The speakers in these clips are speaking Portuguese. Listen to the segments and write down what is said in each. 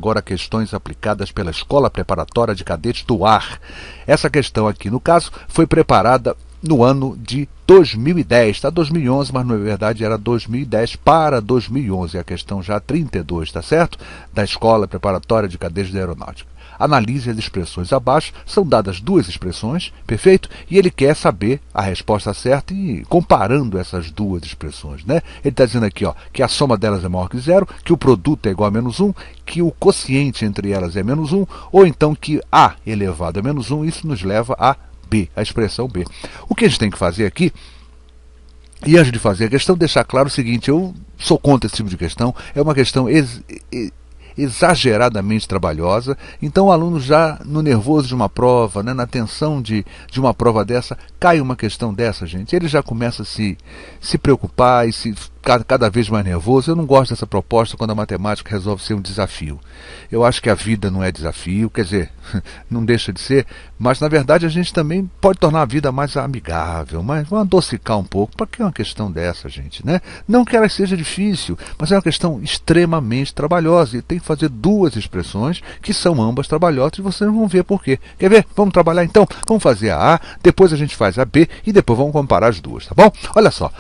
agora questões aplicadas pela Escola Preparatória de Cadetes do Ar. Essa questão aqui, no caso, foi preparada no ano de 2010, tá? 2011, mas na verdade era 2010 para 2011, a questão já 32, tá certo? Da Escola Preparatória de Cadetes da Aeronáutica. Analise as expressões abaixo, são dadas duas expressões, perfeito? E ele quer saber a resposta certa e comparando essas duas expressões, né? Ele está dizendo aqui, ó, que a soma delas é maior que zero, que o produto é igual a -1, que o quociente entre elas é -1, ou então que A elevado a -1, isso nos leva a B, a expressão B. O que a gente tem que fazer aqui, e antes de fazer a questão, deixar claro o seguinte: eu sou contra esse tipo de questão, é uma questão exageradamente trabalhosa, então o aluno já no nervoso de uma prova, né, na tensão de uma prova dessa, cai uma questão dessa, gente, ele já começa a se preocupar e cada vez mais nervoso. Eu não gosto dessa proposta quando a matemática resolve ser um desafio. Eu acho que a vida não é desafio, quer dizer, não deixa de ser, mas na verdade a gente também pode tornar a vida mais amigável, mas vamos adocicar um pouco. Para que uma questão dessa, gente, né? Não que ela seja difícil, mas é uma questão extremamente trabalhosa e tem que fazer duas expressões que são ambas trabalhosas e vocês vão ver por quê. Quer ver? Vamos trabalhar então? Vamos fazer a A, depois a gente faz a B e depois vamos comparar as duas, tá bom? Olha só.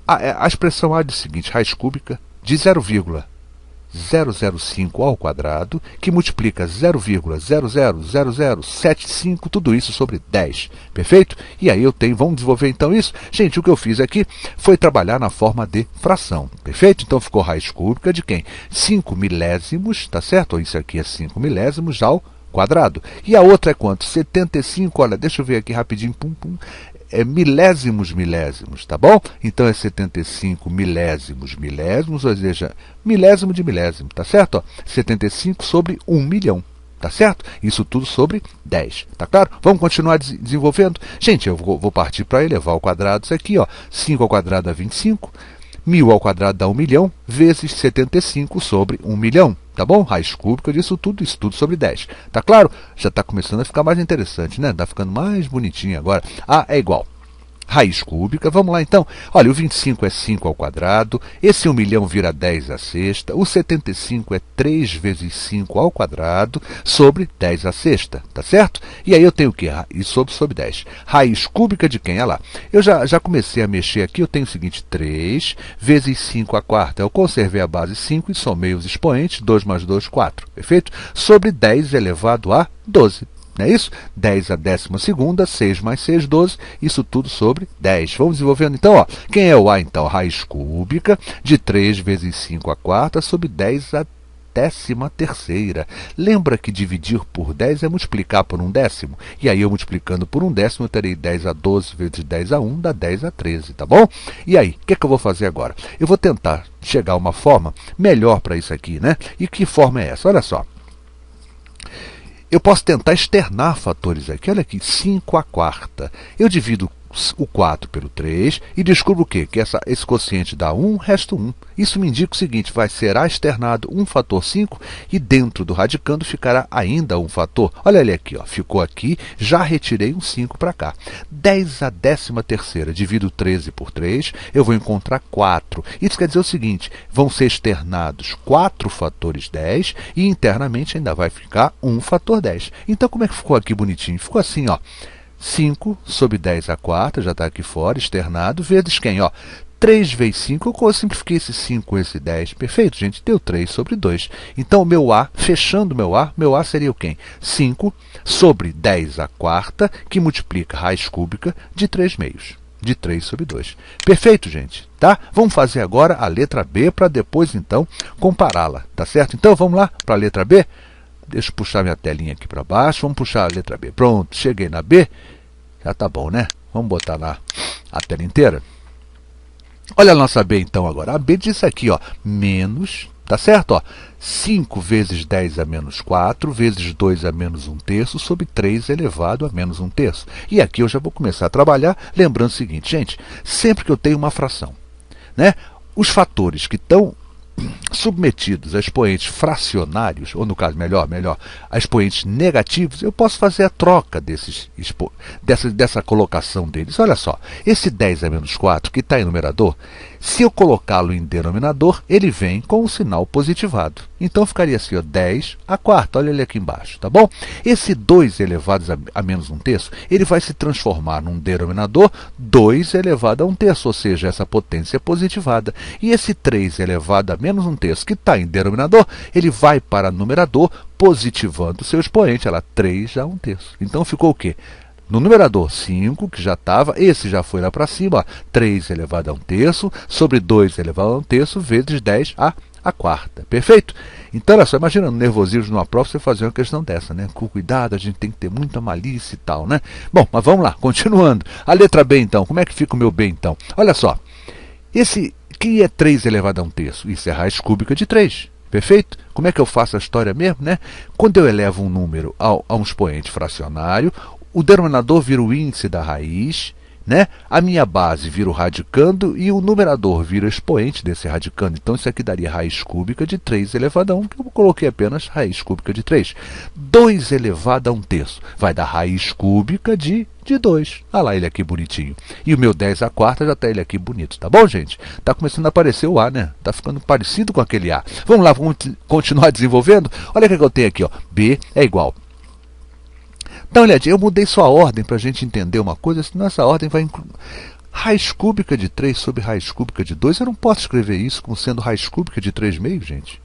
A expressão A diz o seguinte: raiz cúbica de 0,005 ao quadrado, que multiplica 0,000075, tudo isso sobre 10. Perfeito? E aí vamos desenvolver então isso? Gente, o que eu fiz aqui foi trabalhar na forma de fração. Perfeito? Então ficou raiz cúbica de quem? 5 milésimos, tá certo? Isso aqui é 5 milésimos ao quadrado. E a outra é quanto? 75, olha, deixa eu ver aqui rapidinho, é milésimos, tá bom? Então é 75 milésimos, ou seja, milésimo de milésimo, tá certo? Ó, 75 sobre 1 milhão, tá certo? Isso tudo sobre 10, tá claro? Vamos continuar desenvolvendo? Gente, eu vou partir para elevar ao quadrado isso aqui, ó. 5 ao quadrado dá 25, 1000 ao quadrado dá 1 milhão, vezes 75 sobre 1 milhão. Tá bom? Raiz cúbica disso tudo, isso tudo sobre 10. Tá claro? Já está começando a ficar mais interessante, né? Está ficando mais bonitinho agora. A é igual. Raiz cúbica, vamos lá então. Olha, o 25 é 5 ao quadrado, esse 1 milhão vira 10 à sexta, o 75 é 3 vezes 5 ao quadrado, sobre 10 à sexta, tá certo? E aí eu tenho o quê? Isso sobre 10. Raiz cúbica de quem? Olha lá. Eu já comecei a mexer aqui, eu tenho o seguinte: 3 vezes 5 à quarta. Eu conservei a base 5 e somei os expoentes, 2 mais 2, 4, perfeito? Sobre 10 elevado a 12. Não é isso? 10 à 12ª, 6 mais 6, 12, isso tudo sobre 10. Vamos desenvolvendo então, ó. Quem é o A então? Raiz cúbica de 3 vezes 5 à quarta sobre 10 à 13ª. Lembra que dividir por 10 é multiplicar por 1/10? E aí eu multiplicando por 1/10 eu terei 10 a 12 vezes 10 a 1 dá 10 a 13, tá bom? E aí, o que eu vou fazer agora? Eu vou tentar chegar a uma forma melhor para isso aqui, né? E que forma é essa? Olha só. Eu posso tentar externar fatores aqui. Olha aqui, 5 à quarta. Eu divido o 4 pelo 3 e descubro o quê? Que esse quociente dá 1, resta 1. Isso me indica o seguinte: será externado um fator 5 e dentro do radicando ficará ainda um fator. Olha ele aqui, ó, ficou aqui, já retirei um 5 para cá. 10 à 13ª, divido 13 por 3, eu vou encontrar 4. Isso quer dizer o seguinte: vão ser externados 4 fatores 10 e internamente ainda vai ficar um fator 10. Então como é que ficou aqui bonitinho? Ficou assim, ó. 5 sobre 10 à quarta, já está aqui fora, externado, vezes quem? Ó, 3 vezes 5, eu simplifiquei esse 5 com esse 10. Perfeito, gente? Deu 3 sobre 2. Então, o meu A, fechando meu A seria o quem? 5 sobre 10 à quarta, que multiplica raiz cúbica de 3 meios. De 3 sobre 2. Perfeito, gente? Tá? Vamos fazer agora a letra B para depois, então, compará-la. Tá certo? Então, vamos lá para a letra B? Deixa eu puxar minha telinha aqui para baixo. Vamos puxar a letra B. Pronto, cheguei na B. Já tá bom, né? Vamos botar lá a tela inteira. Olha a nossa B então agora. A B diz aqui, ó, menos, tá certo? Ó, 5 vezes 10 a menos 4, vezes 2 a menos 1/3, sobre 3 elevado a menos 1/3. E aqui eu já vou começar a trabalhar, lembrando o seguinte, gente, sempre que eu tenho uma fração, né, os fatores que estão submetidos a expoentes fracionários, ou no caso, melhor, a expoentes negativos, eu posso fazer a troca dessa colocação deles. Olha só, esse 10 a menos 4 que está em numerador, se eu colocá-lo em denominador, ele vem com o sinal positivado. Então ficaria assim, ó, 10 a quarta, olha ali aqui embaixo, tá bom? Esse 2 elevado a menos 1/3, ele vai se transformar num denominador 2 elevado a 1/3, ou seja, essa potência é positivada. E esse 3 elevado a menos 1/3, que está em denominador, ele vai para numerador, positivando o seu expoente, ela 3 a 1/3. Então ficou o quê? No numerador 5, que já estava, esse já foi lá para cima, ó, 3 elevado a 1/3 sobre 2 elevado a 1/3 vezes 10 a quarta. Perfeito? Então, olha só, imagina no nervosismo numa prova você fazer uma questão dessa, né? Com cuidado, a gente tem que ter muita malícia e tal, né? Bom, mas vamos lá, continuando. A letra B, então, como é que fica o meu B, então? Olha só, esse que é 3 elevado a 1/3? Isso é raiz cúbica de 3. Perfeito? Como é que eu faço a história mesmo, né? Quando eu elevo um número a um expoente fracionário, o denominador vira o índice da raiz, né? A minha base vira o radicando e o numerador vira o expoente desse radicando. Então isso aqui daria raiz cúbica de 3 elevado a 1, que eu coloquei apenas raiz cúbica de 3. 2 elevado a 1/3 vai dar raiz cúbica de 2. Olha lá ele aqui bonitinho. E o meu 10 a quarta já está ele aqui bonito, tá bom, gente? Está começando a aparecer o A, né? Está ficando parecido com aquele A. Vamos lá, vamos continuar desenvolvendo? Olha o que eu tenho aqui, ó. B é igual. Dá uma olhadinha, eu mudei só a ordem para a gente entender uma coisa, senão essa ordem vai incluir raiz cúbica de 3 sobre raiz cúbica de 2. Eu não posso escrever isso como sendo raiz cúbica de 3 meios, gente.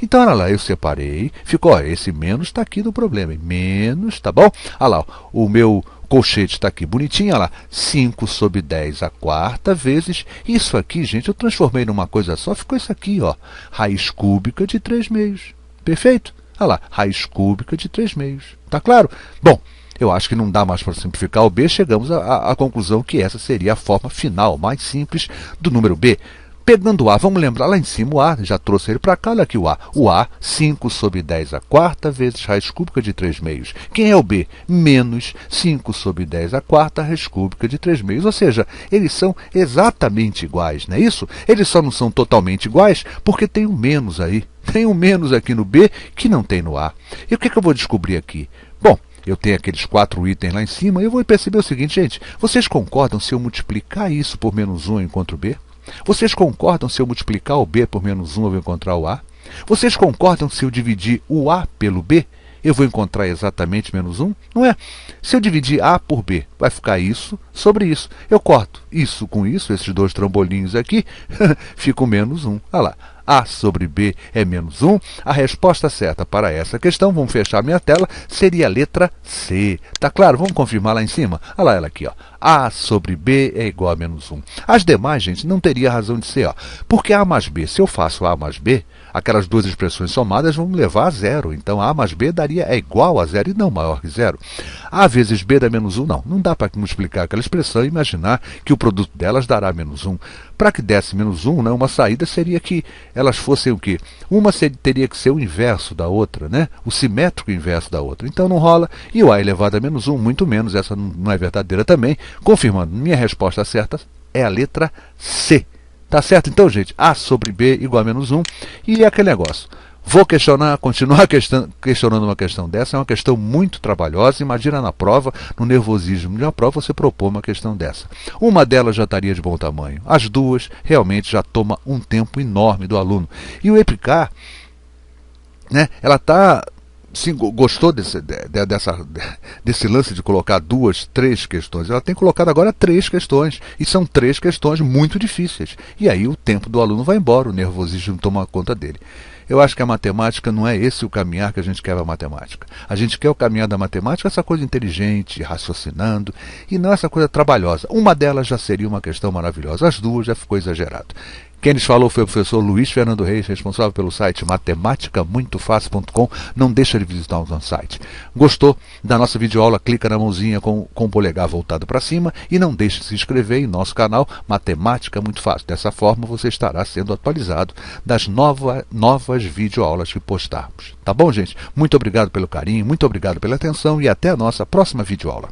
Então, olha lá, eu separei, ficou, ó, esse menos está aqui no problema, menos, tá bom? Olha lá, o meu colchete está aqui bonitinho, olha lá, 5 sobre 10 a quarta vezes, isso aqui, gente, eu transformei numa coisa só, ficou isso aqui, ó, raiz cúbica de 3 meios, perfeito? Olha lá, raiz cúbica de 3 meios. Tá claro? Bom, eu acho que não dá mais para simplificar o B. Chegamos à conclusão que essa seria a forma final, mais simples, do número B. Pegando o A, vamos lembrar lá em cima o A, já trouxe ele para cá, olha aqui o A. O A, 5 sobre 10 a quarta vezes raiz cúbica de 3 meios. Quem é o B? Menos 5 sobre 10 a quarta raiz cúbica de 3 meios. Ou seja, eles são exatamente iguais, não é isso? Eles só não são totalmente iguais porque tem um menos aí. Tem um menos aqui no B que não tem no A. E o que eu vou descobrir aqui? Bom, eu tenho aqueles 4 itens lá em cima e eu vou perceber o seguinte, gente. Vocês concordam se eu multiplicar isso por menos 1 eu encontro o B? Vocês concordam se eu multiplicar o B por menos 1 eu vou encontrar o A? Vocês concordam se eu dividir o A pelo B eu vou encontrar exatamente menos 1? Não é? Se eu dividir A por B, vai ficar isso sobre isso. Eu corto isso com isso, esses dois trambolinhos aqui, fica o menos 1. Olha lá. A sobre B é menos 1. A resposta certa para essa questão, vamos fechar minha tela, seria a letra C. Tá claro? Vamos confirmar lá em cima? Olha lá ela aqui, ó. A sobre B é igual a menos 1. As demais, gente, não teria razão de ser, ó. Porque A mais B, se eu faço A mais B, aquelas duas expressões somadas vão me levar a zero. Então A mais B é igual a zero e não maior que zero. A vezes B dá menos 1, não. Não dá para multiplicar aquela expressão e imaginar que o produto delas dará menos 1. Para que desse menos 1, né, uma saída seria que elas fossem o quê? Uma teria que ser o inverso da outra, né? O simétrico inverso da outra. Então não rola. E o A elevado a menos 1, muito menos. Essa não é verdadeira também. Confirmando, minha resposta certa é a letra C. Tá certo? Então, gente, A sobre B igual a menos 1. E aquele negócio. Vou continuar questionando uma questão dessa. É uma questão muito trabalhosa. Imagina na prova, no nervosismo de uma prova, você propor uma questão dessa. Uma delas já estaria de bom tamanho. As duas realmente já toma um tempo enorme do aluno. E o EPICAR, né, ela está... Sim, gostou desse lance de colocar 2, 3 questões. Ela tem colocado agora 3 questões. E são 3 questões muito difíceis. E aí o tempo do aluno vai embora, o nervosismo toma conta dele. Eu acho que a matemática não é esse o caminhar que a gente quer a matemática. A gente quer o caminhar da matemática, essa coisa inteligente, raciocinando, e não essa coisa trabalhosa. Uma delas já seria uma questão maravilhosa, as duas já ficou exagerado. Quem lhes falou foi o professor Luiz Fernando Reis, responsável pelo site matematicamuitofácil.com. Não deixa de visitar o nosso site. Gostou da nossa videoaula? Clica na mãozinha com o polegar voltado para cima e não deixe de se inscrever em nosso canal Matemática Muito Fácil. Dessa forma você estará sendo atualizado das novas videoaulas que postarmos. Tá bom, gente? Muito obrigado pelo carinho, muito obrigado pela atenção e até a nossa próxima videoaula.